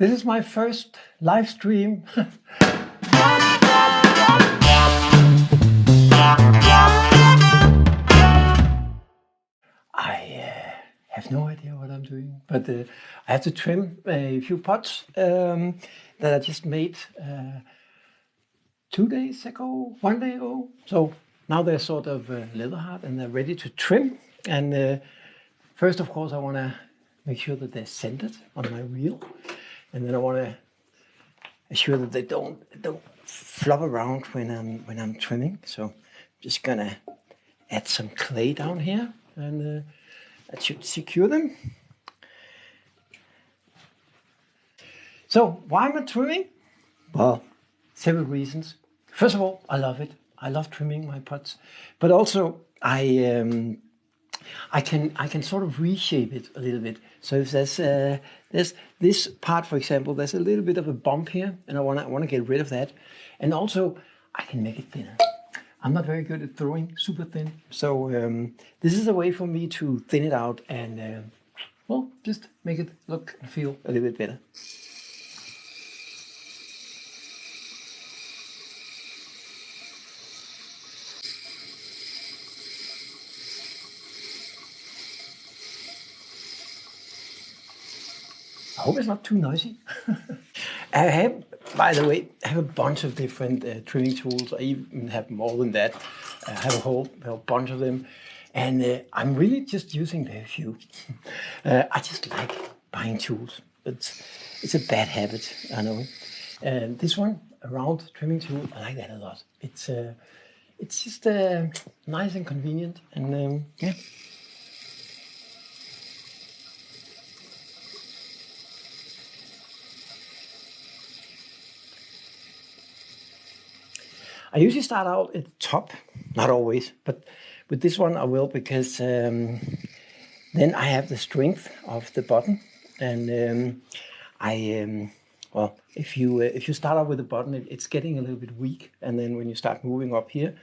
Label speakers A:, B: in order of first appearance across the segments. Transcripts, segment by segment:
A: This is my first live stream. I have no idea what I'm doing, but I have to trim a few pots that I just made 2 days ago, 1 day ago. So now they're sort of leather hard and they're ready to trim. And first, of course, I want to make sure that they're centered on my wheel, and then I want to ensure that they don't flop around when I'm trimming. So I'm just gonna add some clay down here, and that should secure them. So why am I trimming? Well, several reasons. First of all, I love it. I love trimming my pots, but also I can sort of reshape it a little bit. So if there's this part, for example, there's a little bit of a bump here, and I want to get rid of that. And also, I can make it thinner. I'm not very good at throwing super thin, so this is a way for me to thin it out and well, just make it look and feel a little bit better. I hope it's not too noisy. I have, by the way, I have a bunch of different trimming tools. I even have more than that. I have a whole bunch of them. And I'm really just using very few. I just like buying tools. It's a bad habit, I know. And this one, a round trimming tool, I like that a lot. It's just nice and convenient. And yeah. I usually start out at the top, not always, but with this one I will, because then I have the strength of the button, and well, if you start out with the button, it's getting a little bit weak, and then when you start moving up here,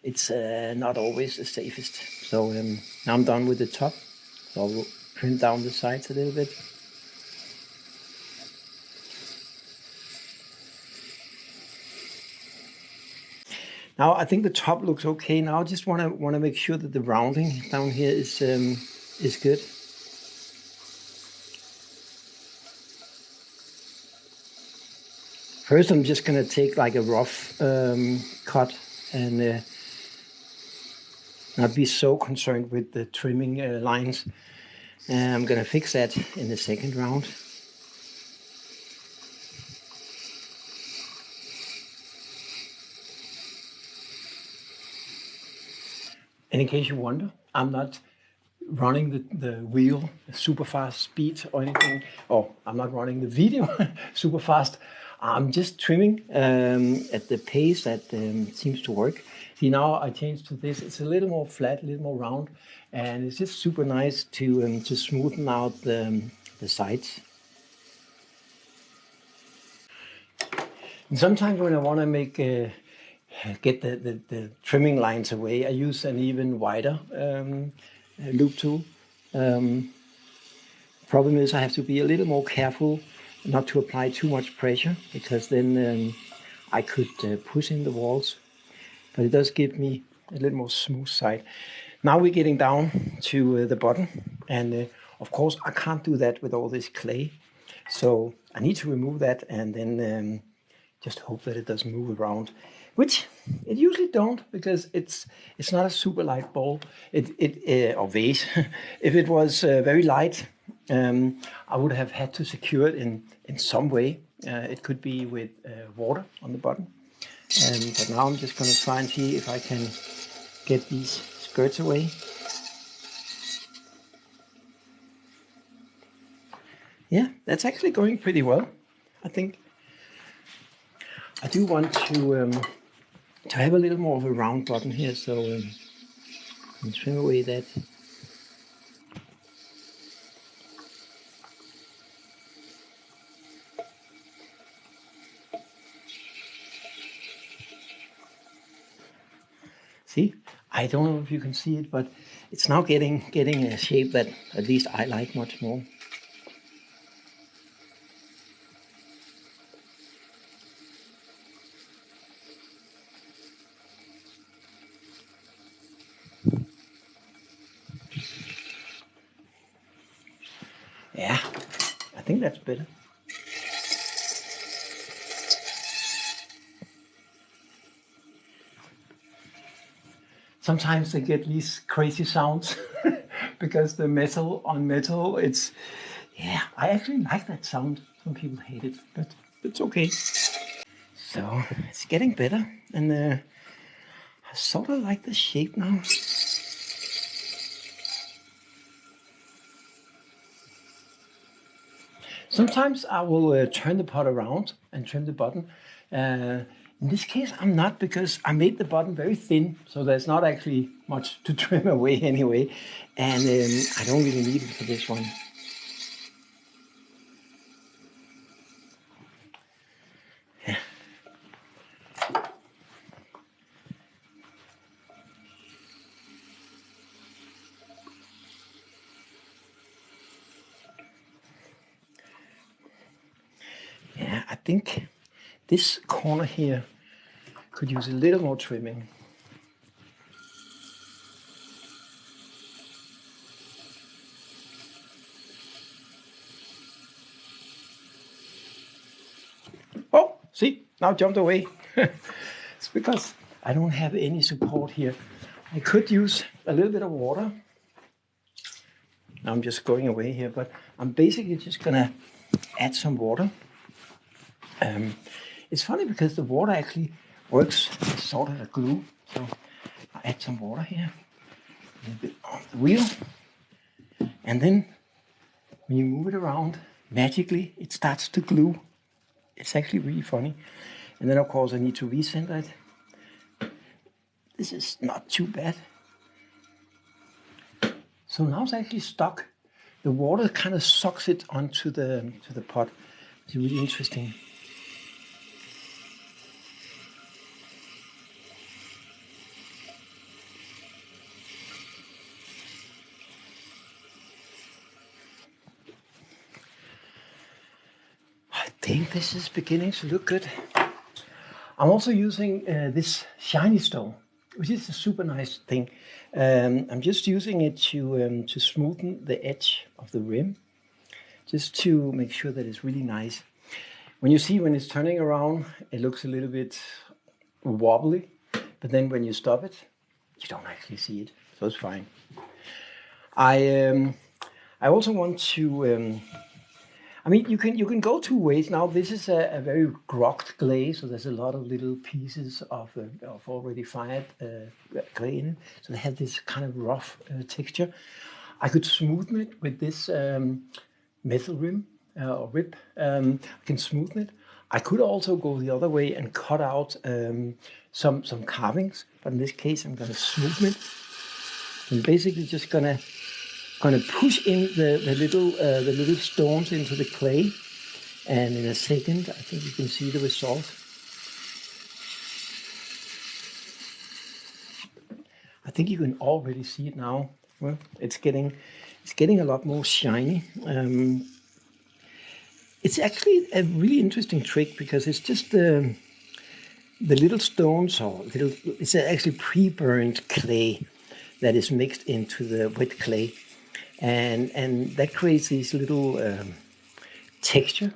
A: it's not always the safest. So now I'm done with the top, so I'll trim down the sides a little bit. Now I think the top looks okay. Now I just want to make sure that the rounding down here is good. First, I'm just going to take like a rough cut and not be so concerned with the trimming lines. I'm going to fix that in the second round. And in case you wonder, I'm not running the wheel super fast speed or anything, or I'm not running the video super fast. I'm just trimming at the pace that seems to work. See, now I changed to this. It's a little more flat, a little more round, and it's just super nice to smoothen out the sides. And sometimes when I want to make get the trimming lines away, I use an even wider loop tool. Problem is I have to be a little more careful not to apply too much pressure, because then I could push in the walls, but it does give me a little more smooth side. Now we're getting down to the bottom, and of course I can't do that with all this clay, so I need to remove that and then just hope that it doesn't move around, which it usually don't, because it's not a super light ball. Or vase. If it was very light, I would have had to secure it in some way. It could be with water on the bottom. But now I'm just going to try and see if I can get these skirts away. Yeah, that's actually going pretty well, I think. I do want to have a little more of a round button here, so I'll trim away that. See, I don't know if you can see it, but it's now getting a shape that at least I like much more. think that's better. Sometimes they get these crazy sounds because the metal on metal, it's, yeah, I actually like that sound. Some people hate it, but it's okay. So it's getting better, and I sort of like the shape now. Sometimes I will turn the pot around and trim the bottom. In this case, I'm not, because I made the bottom very thin, so there's not actually much to trim away anyway. And I don't really need it for this one. Yeah. Yeah, I think this corner here could use a little more trimming. Oh, see, now jumped away. It's because I don't have any support here. I could use a little bit of water. I'm just going away here, but I'm basically just gonna add some water. It's funny because the water actually works as sort of a glue. So I add some water here, a little bit on the wheel, and then when you move it around, magically it starts to glue. It's actually really funny. And then of course I need to recenter it. This is not too bad. So now it's actually stuck. The water kind of sucks it onto the pot. It's really interesting. I think this is beginning to look good. I'm also using this shiny stone, which is a super nice thing. I'm just using it to smoothen the edge of the rim, just to make sure that it's really nice. When it's turning around, it looks a little bit wobbly, but then when you stop it, you don't actually see it, so it's fine. I also want to. I mean, you can go two ways. Now, this is a very grogged clay, so there's a lot of little pieces of already fired clay in it. So they have this kind of rough texture. I could smoothen it with this metal rim or rib. I can smoothen it. I could also go the other way and cut out some carvings, but in this case, I'm going to smoothen it. I'm basically just going to push in the little stones into the clay, and in a second I think you can see the result. I think you can already see it now. Well, it's getting a lot more shiny. It's actually a really interesting trick because it's just the little stones it's actually pre-burned clay that is mixed into the wet clay. And that creates these little texture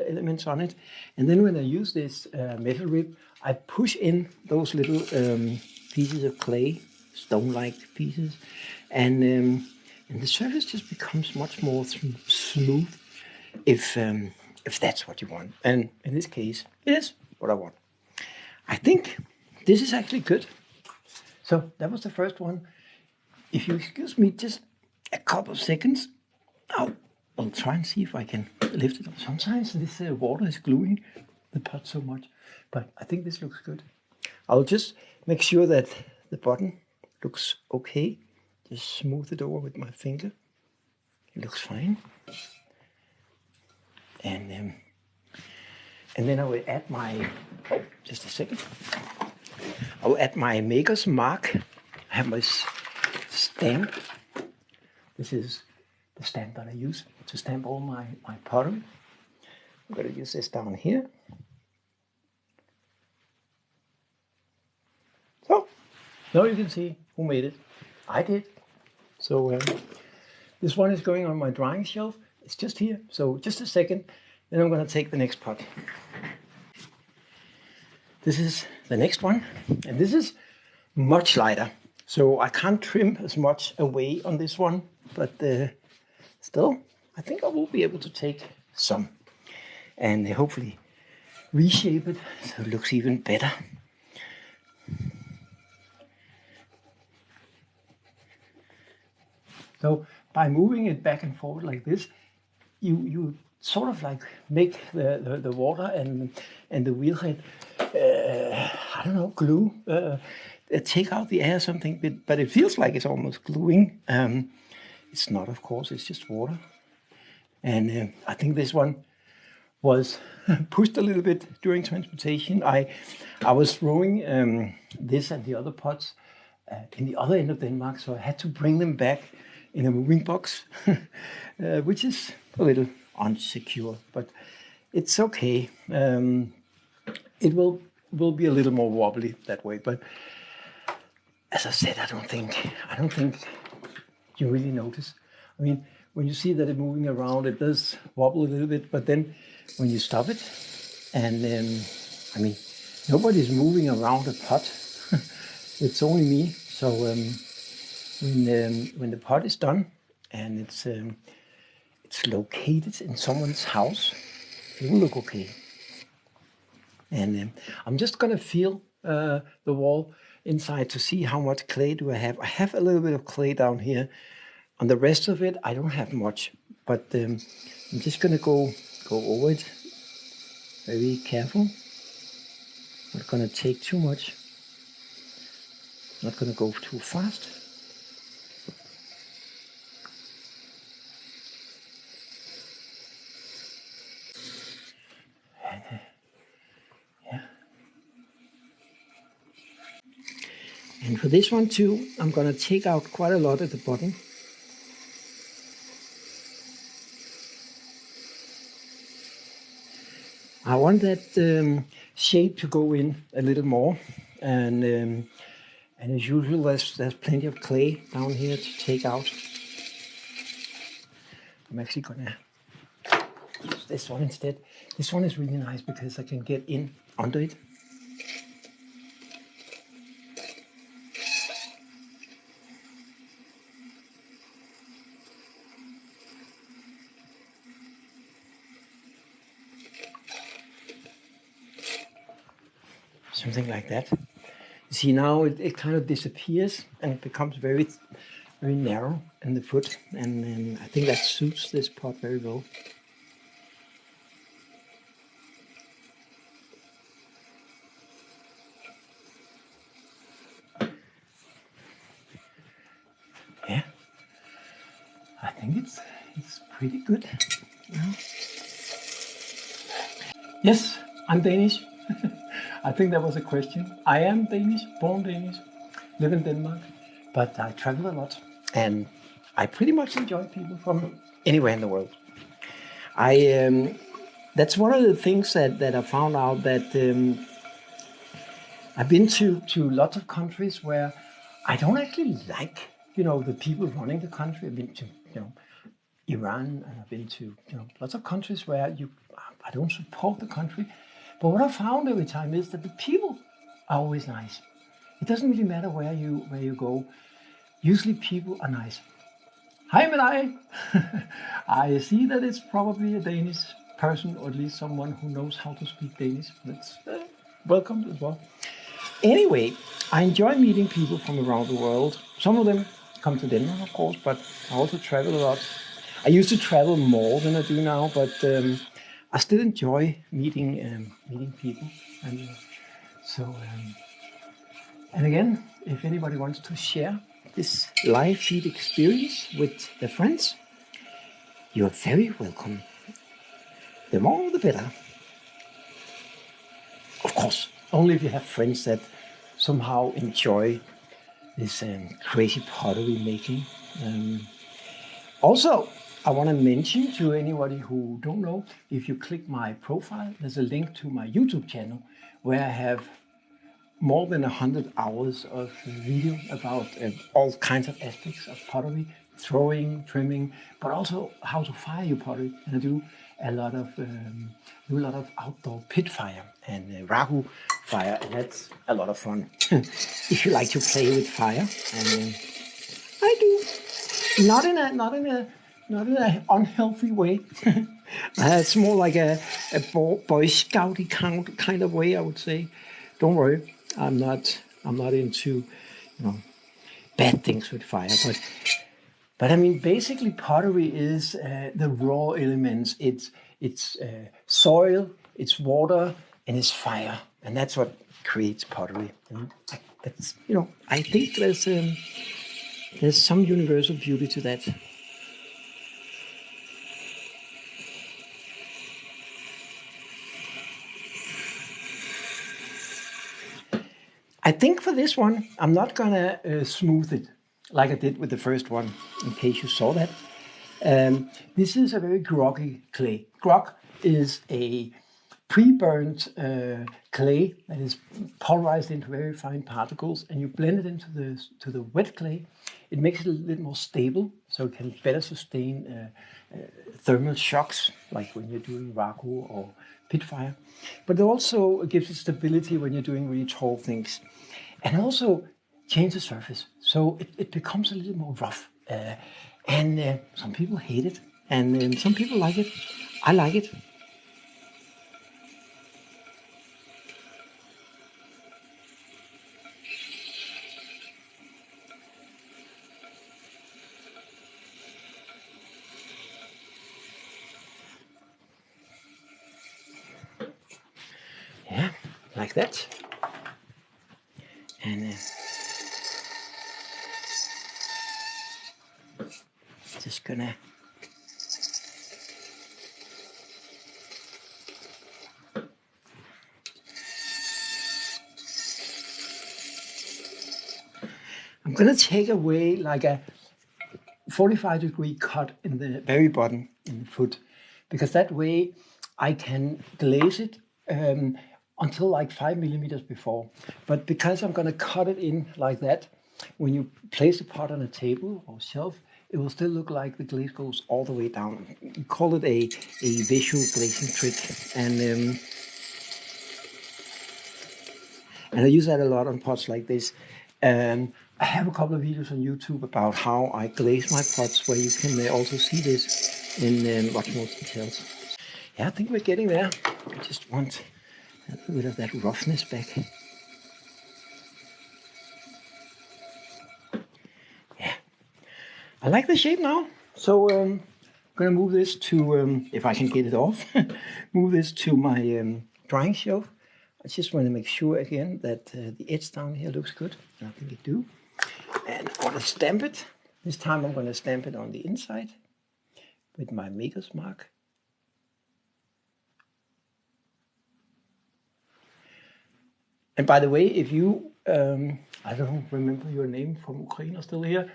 A: elements on it. And then when I use this metal rib, I push in those little pieces of clay, stone-like pieces, and the surface just becomes much more smooth if that's what you want. And in this case, it is what I want. I think this is actually good. So that was the first one. If you excuse me just a couple of seconds, I'll try and see if I can lift it up. Sometimes this water is gluing the pot so much, but I think this looks good. I'll just make sure that the bottom looks okay. Just smooth it over with my finger. It looks fine. And then I will add just a second. I will add my maker's mark. I have my stamp. This is the stamp that I use to stamp all my pottery. I'm going to use this down here. So, now you can see who made it. I did. So this one is going on my drying shelf. it's just here. So just a second, then I'm going to take the next pot. This is the next one, and this is much lighter. So I can't trim as much away on this one, but still, I think I will be able to take some and hopefully reshape it so it looks even better. So by moving it back and forward like this, you sort of like make the water and the wheelhead, I don't know, glue, take out the air or something, but it feels like it's almost gluing. It's not, of course, it's just water. And I think this one was pushed a little bit during transportation. I was throwing this and the other pots in the other end of Denmark, so I had to bring them back in a moving box, which is a little unsecure, but it's okay. It will be a little more wobbly that way, but as I said, I don't think you really notice. I mean, when you see that it's moving around, it does wobble a little bit, but then when you stop it, and I mean, nobody's moving around a pot. It's only me. So when the pot is done and it's located in someone's house, it will look okay. And I'm just gonna feel the wall inside to see how much clay do I have. I have a little bit of clay down here. On the rest of it, I don't have much, but I'm just gonna go over it. Very careful. Not gonna take too much. Not gonna go too fast. Yeah. And for this one too, I'm gonna take out quite a lot at the bottom. I want that shape to go in a little more, and as usual, there's plenty of clay down here to take out. I'm actually gonna use this one instead. This one is really nice because I can get in under it. Something like that. You see now it kind of disappears and it becomes very, very narrow in the foot, and I think that suits this pot very well. Yeah, I think it's pretty good. Yeah. Yes, I'm Danish. I think that was a question. I am Danish, born Danish, live in Denmark, but I travel a lot and I pretty much enjoy people from anywhere in the world. That's one of the things that I found out, that I've been to lots of countries where I don't actually like, the people running the country. I've been to, Iran, and I've been to, lots of countries where I don't support the country. But what I found every time is that the people are always nice. It doesn't really matter where you go. Usually people are nice. Hi, Menai. I see that it's probably a Danish person, or at least someone who knows how to speak Danish. That's welcome as well. Anyway, I enjoy meeting people from around the world. Some of them come to Denmark, of course, but I also travel a lot. I used to travel more than I do now, but I still enjoy meeting people. And and again, if anybody wants to share this live feed experience with their friends, you are very welcome. The more, the better. Of course, only if you have friends that somehow enjoy this crazy pottery making. Also, I want to mention to anybody who don't know, if you click my profile, there's a link to my YouTube channel where I have more than 100 hours of video about all kinds of aspects of pottery, throwing, trimming, but also how to fire your pottery. And I do a lot of outdoor pit fire and ragu fire, and that's a lot of fun. If you like to play with fire, and I do, not in an unhealthy way. It's more like a Boy Scouty kind of way, I would say. Don't worry, I'm not into bad things with fire, but I mean, basically, pottery is the raw elements. It's soil, it's water, and it's fire, and that's what creates pottery. And that's, I think there's some universal beauty to that. I think for this one, I'm not gonna smooth it like I did with the first one, in case you saw that. This is a very groggy clay. Grog is a pre-burnt clay that is pulverized into very fine particles, and you blend it into the wet clay. It makes it a little more stable, so it can better sustain thermal shocks, like when you're doing ragu or pit fire. But it also gives it stability when you're doing really tall things, and also change the surface, so it becomes a little more rough. And some people hate it, and some people like it. I like it. Yeah, like that. And just gonna I'm gonna take away like a 45-degree cut in the very bottom in the foot, because that way I can glaze it until like 5 millimeters before. But because I'm gonna cut it in like that, when you place the pot on a table or shelf, it will still look like the glaze goes all the way down. We call it a visual glazing trick, and I use that a lot on pots like this. I have a couple of videos on YouTube about how I glaze my pots, where you can also see this in much more details. Yeah, I think we're getting there. I just want a little bit of that roughness back. Yeah, I like the shape now. So I'm gonna move this to, if I can get it off, move this to my drying shelf. I just want to make sure again that the edge down here looks good, and I think it do. And I want to stamp it. This time I'm going to stamp it on the inside with my maker's mark. And by the way, if you, I don't remember your name from Ukraine are still here,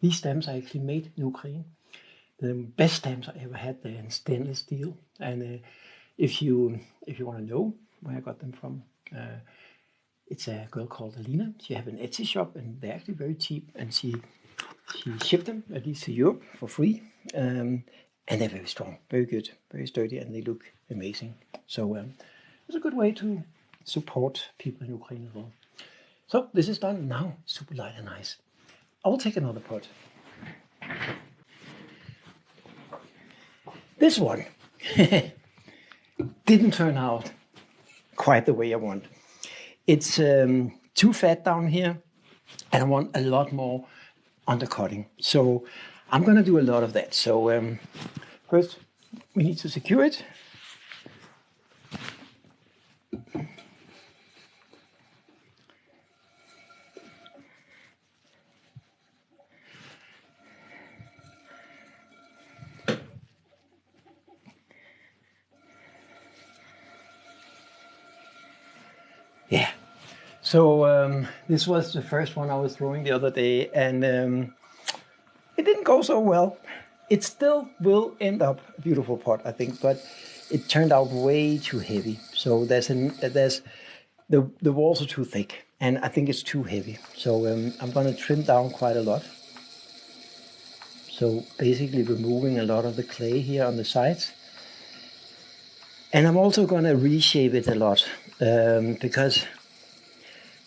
A: these stamps are actually made in Ukraine. The best stamps I ever had, they're in stainless steel. And if you want to know where I got them from, it's a girl called Alina. She has an Etsy shop, and they're actually very cheap. And she shipped them, at least to Europe, for free. And they're very strong, very good, very sturdy, and they look amazing. So it's a good way to support people in Ukraine as well. So this is done now, super light and nice. I will take another pot. This one didn't turn out quite the way I want. It's too fat down here, and I want a lot more undercutting. So I'm going to do a lot of that. So first, we need to secure it. Yeah. So this was the first one I was throwing the other day, and it didn't go so well. It still will end up a beautiful pot, I think, but it turned out way too heavy. So the walls are too thick, and I think it's too heavy. So I'm going to trim down quite a lot. So basically removing a lot of the clay here on the sides. And I'm also going to reshape it a lot because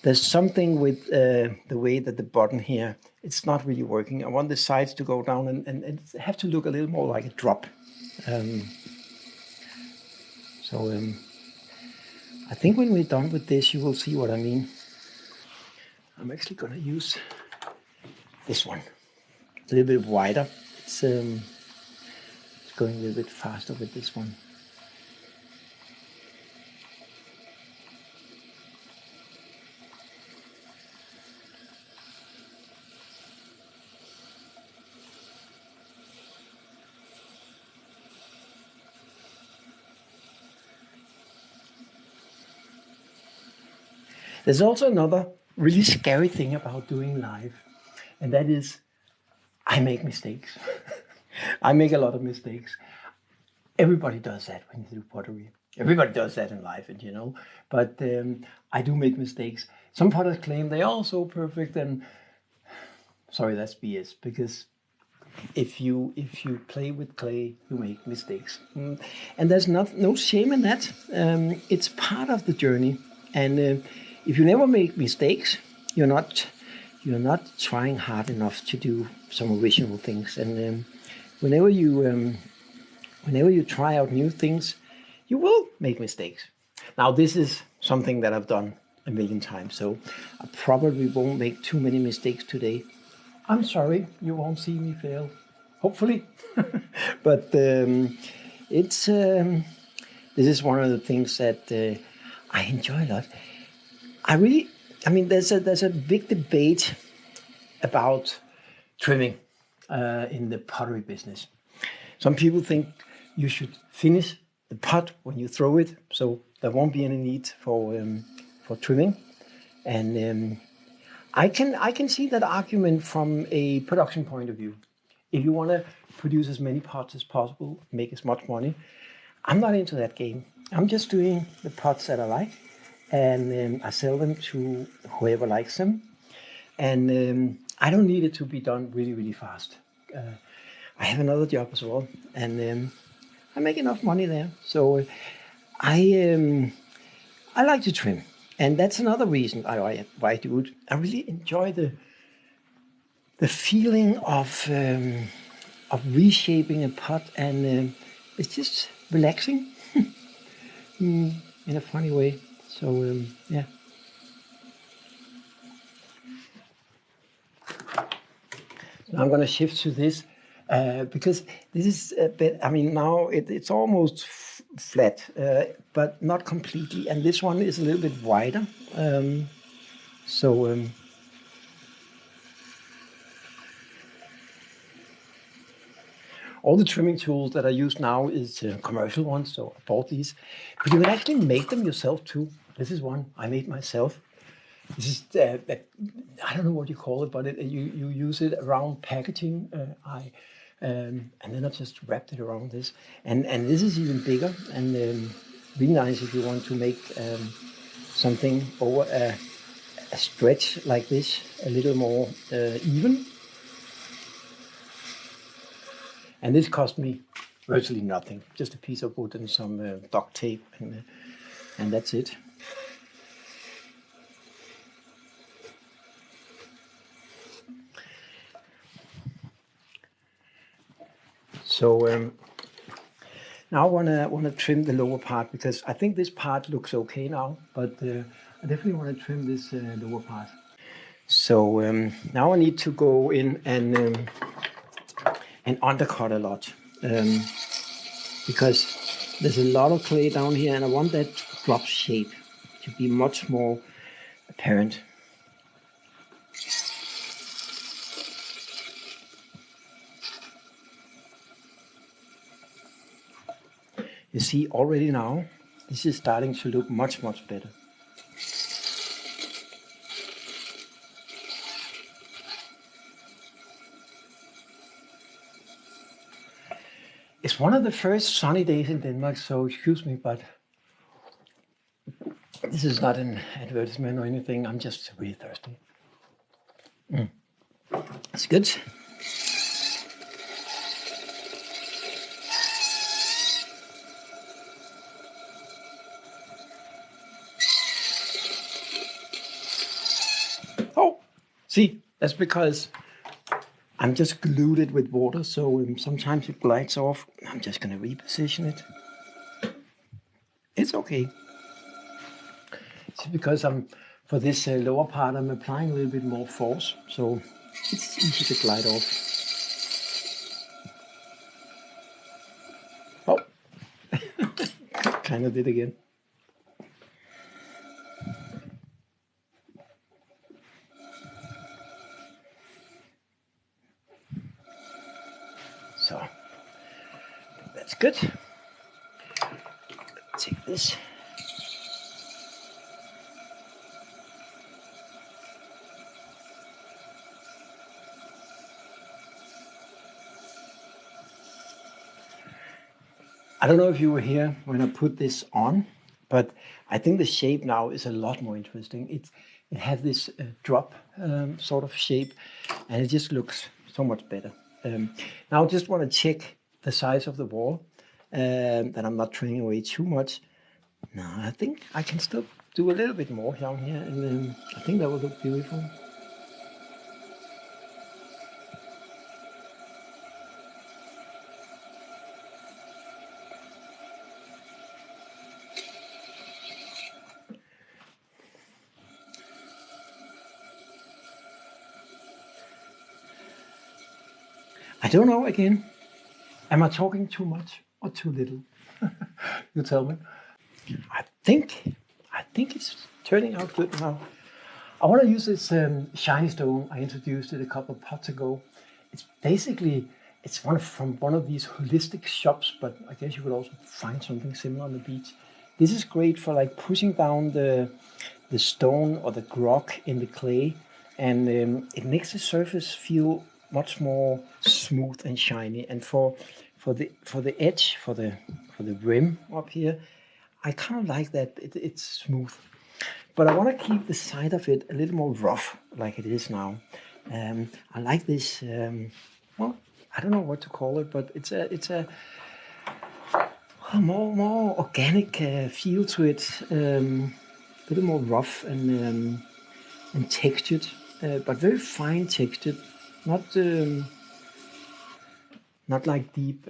A: there's something with the way that the button here, it's not really working. I want the sides to go down and have to look a little more like a drop. I think when we're done with this, you will see what I mean. I'm actually going to use this one. It's a little bit wider. It's going a little bit faster with this one. There's also another really scary thing about doing live, and that is I make mistakes. I make a lot of mistakes. Everybody does that when you do pottery. Everybody does that in life, and but I do make mistakes. Some potters claim they are so perfect, and sorry, that's BS, because if you play with clay, you make mistakes, and there's no shame in that. It's part of the journey, and if you never make mistakes, you're not trying hard enough to do some original things. And whenever you try out new things, you will make mistakes. Now, this is something that I've done a million times, so I probably won't make too many mistakes today. I'm sorry, you won't see me fail, hopefully. But it's this is one of the things that I enjoy a lot. There's a big debate about trimming in the pottery business. Some people think you should finish the pot when you throw it, so there won't be any need for trimming. And I can see that argument from a production point of view. If you want to produce as many pots as possible, make as much money, I'm not into that game. I'm just doing the pots that I like, and I sell them to whoever likes them. And I don't need it to be done really, really fast. I have another job as well, and I make enough money there. So I like to trim, and that's another reason why I do it. I really enjoy the feeling of reshaping a pot, and it's just relaxing in a funny way. So yeah. Now I'm going to shift to this because this is a bit. Now it's almost flat, but not completely. And this one is a little bit wider. All the trimming tools that I use now is commercial ones, so I bought these. But you can actually make them yourself too. This is one I made myself. This is I don't know what you call it, but you use it around packaging. And then I just wrapped it around this, and this is even bigger and really nice if you want to make something over a stretch like this a little more even. And this cost me virtually nothing, just a piece of wood and some duct tape, and that's it. So now I want to trim the lower part, because I think this part looks okay now, but I definitely want to trim this lower part. So now I need to go in and undercut a lot, because there's a lot of clay down here, and I want that drop shape to be much more apparent. You see already now, this is starting to look much, much better. It's one of the first sunny days in Denmark, so excuse me, but this is not an advertisement or anything. I'm just really thirsty. It's good. See, that's because I'm just glued it with water, so sometimes it glides off. I'm just going to reposition it. It's okay. It's because for this lower part, I'm applying a little bit more force, so it's easy to glide off. Oh, kind of did again. So that's good. Take this. I don't know if you were here when I put this on, but I think the shape now is a lot more interesting. It has this drop sort of shape, and it just looks so much better. Now I just want to check the size of the wall, that I'm not trimming away too much. No, I think I can still do a little bit more down here, and I think that will look beautiful. I don't know again. Am I talking too much or too little? You tell me. I think it's turning out good now. I want to use this shiny stone. I introduced it a couple of pots ago. It's basically from one of these holistic shops, but I guess you could also find something similar on the beach. This is great for like pushing down the stone or the grog in the clay, and it makes the surface feel much more smooth and shiny. And for the edge, for the rim up here, I kind of like that it's smooth. But I want to keep the side of it a little more rough, like it is now. I like this. Well, I don't know what to call it, but it's a more organic feel to it. A little more rough and textured, but very fine textured. Not like deep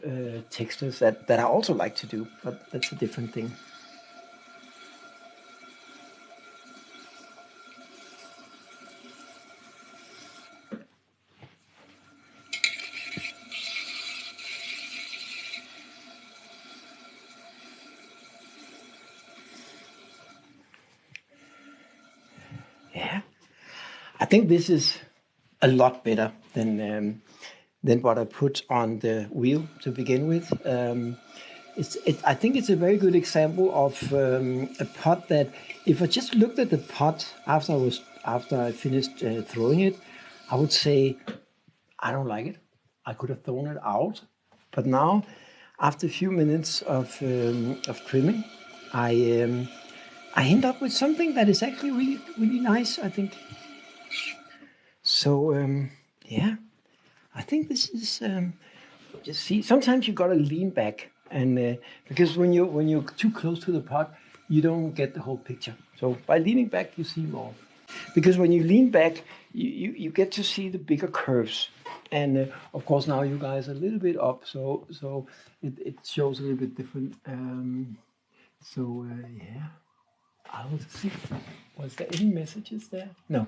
A: textures that I also like to do, but that's a different thing. Yeah, I think this is a lot better than what I put on the wheel to begin with. I think it's a very good example of a pot that, if I just looked at the pot after I finished throwing it, I would say I don't like it. I could have thrown it out, but now, after a few minutes of trimming, I end up with something that is actually really, really nice, I think. So, yeah, I think this is, just see, sometimes you gotta lean back, and because when you're too close to the pot, you don't get the whole picture. So by leaning back, you see more. Because when you lean back, you get to see the bigger curves. And of course, now you guys are a little bit up, so it shows a little bit different. Yeah. I will see. Was there any messages there? No.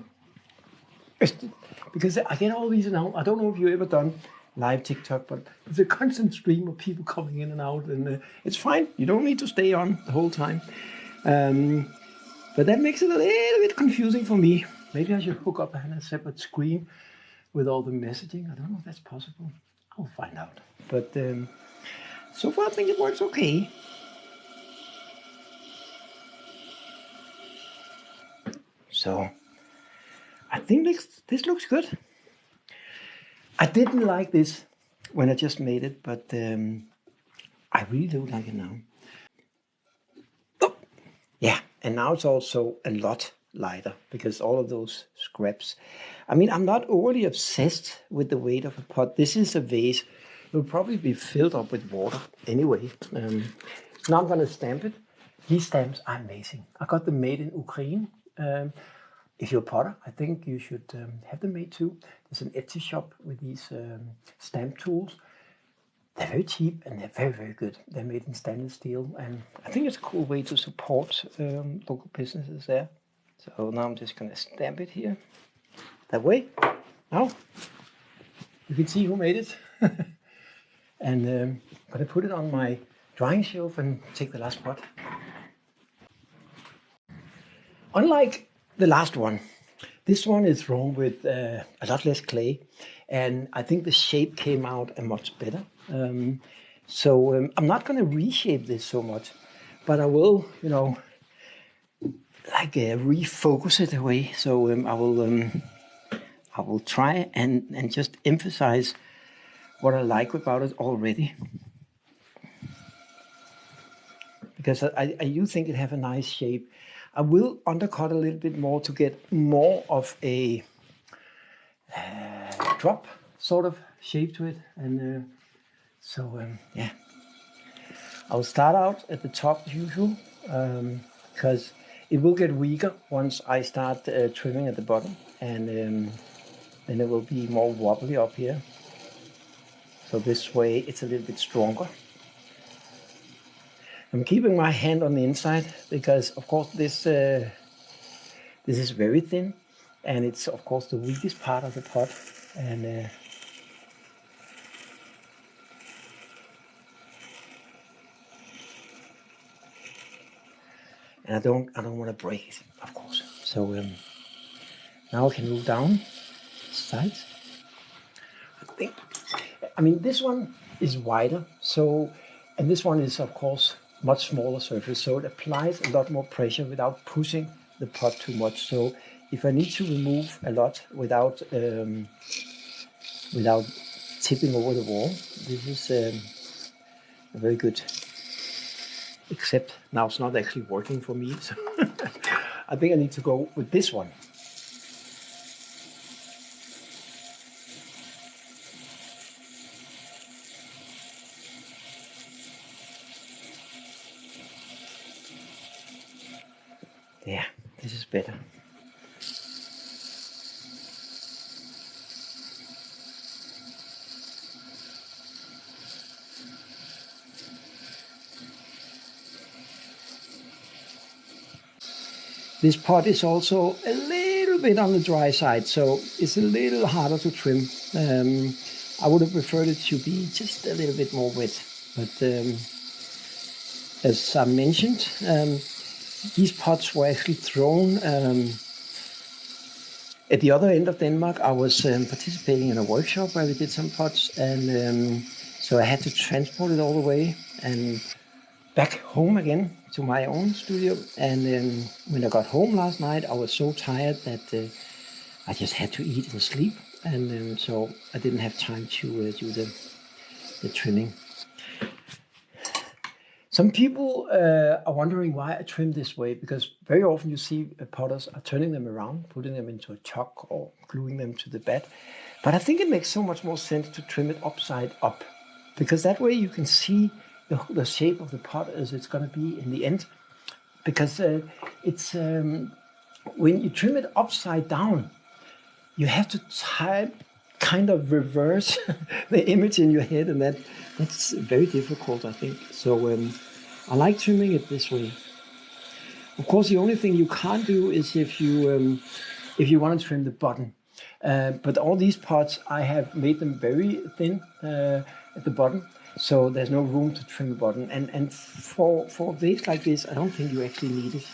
A: Because I get all these now. I don't know if you've ever done live TikTok, but it's a constant stream of people coming in and out, and it's fine. You don't need to stay on the whole time. But that makes it a little bit confusing for me. Maybe I should hook up a separate screen with all the messaging. I don't know if that's possible. I'll find out. But so far, I think it works okay. So I think this looks good. I didn't like this when I just made it, but I really do like it now. Oh, yeah, and now it's also a lot lighter because all of those scraps. I mean, I'm not overly obsessed with the weight of a pot. This is a vase. It will probably be filled up with water anyway. Now I'm going to stamp it. These stamps are amazing. I got them made in Ukraine. if you're a potter, I think you should have them made too. There's an Etsy shop with these stamp tools. They're very cheap and they're very, very good. They're made in stainless steel, and I think it's a cool way to support local businesses there. So now I'm just gonna stamp it here, that way. Now you can see who made it. And I'm gonna put it on my drying shelf and take the last pot. Unlike the last one, this one is thrown with a lot less clay, and I think the shape came out much better. So I'm not going to reshape this so much, but I will, refocus it away. So I will try and just emphasize what I like about it already, because I do think it have a nice shape. I will undercut a little bit more to get more of a drop sort of shape to it. And yeah, I'll start out at the top as usual, because it will get weaker once I start trimming at the bottom, and then it will be more wobbly up here. So this way it's a little bit stronger. I'm keeping my hand on the inside because, of course, this is very thin, and it's, of course, the weakest part of the pot. And I don't want to break it, of course. So now I can move down sides. I mean, this one is wider, and this one is, of course, much smaller surface, so it applies a lot more pressure without pushing the pot too much. So if I need to remove a lot without tipping over the wall, this is a very good. Except now it's not actually working for me, so I think I need to go with this one. Yeah, this is better. This pot is also a little bit on the dry side, so it's a little harder to trim. I would have preferred it to be just a little bit more wet, but as I mentioned, these pots were actually thrown at the other end of Denmark. I was participating in a workshop where we did some pots, and so I had to transport it all the way and back home again to my own studio. And when I got home last night, I was so tired that I just had to eat and sleep, and so I didn't have time to do the trimming. Some people are wondering why I trim this way, because very often you see potters are turning them around, putting them into a chuck or gluing them to the bed. But I think it makes so much more sense to trim it upside up, because that way you can see the shape of the pot as it's going to be in the end. Because it's when you trim it upside down, you have to kind of reverse the image in your head, and that's very difficult, I think. So I like trimming it this way. Of course, the only thing you can't do is if you want to trim the bottom. But all these pots, I have made them very thin at the bottom, so there's no room to trim the bottom. And for a vase like this, I don't think you actually need it.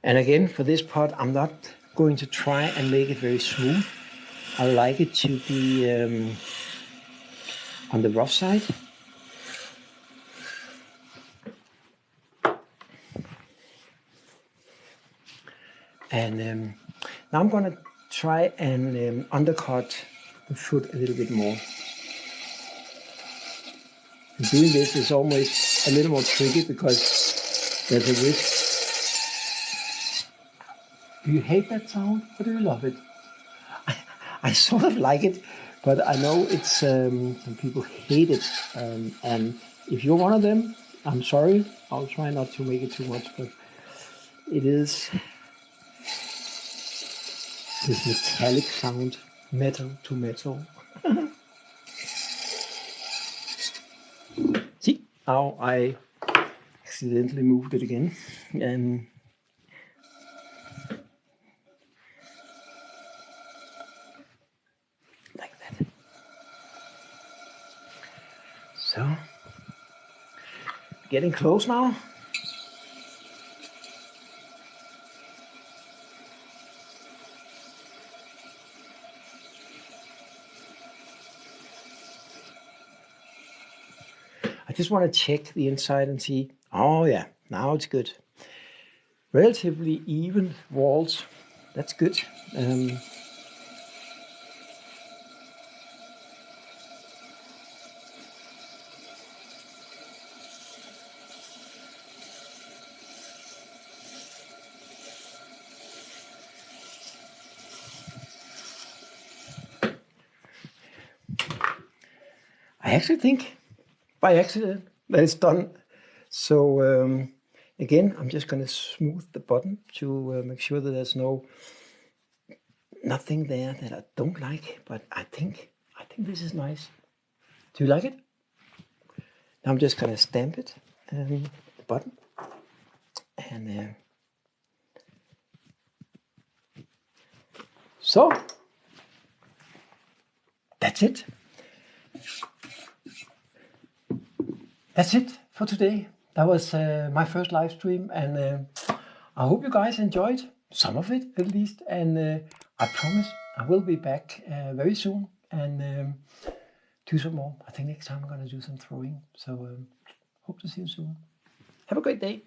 A: And again, for this pot, I'm not going to try and make it very smooth. I like it to be on the rough side. And now I'm gonna try and undercut the foot a little bit more. And doing this is almost a little more tricky because there's a risk. Do you hate that sound or do you love it? I sort of like it, but I know it's some people hate it. And if you're one of them, I'm sorry. I'll try not to make it too much, but it is this metallic sound, metal to metal. See, now I accidentally moved it again. And like that. So, getting close now. I just want to check the inside and see, oh yeah, now it's good. Relatively even walls, that's good. I actually think by accident that it's done. So again, I'm just going to smooth the bottom to make sure that there's nothing there that I don't like. But I think this is nice. Do you like it? Now I'm just going to stamp it, the bottom, and so that's it. That's it for today. That was my first live stream, and I hope you guys enjoyed some of it at least. And I promise I will be back very soon and do some more. I think next time I'm going to do some throwing. So hope to see you soon. Have a great day.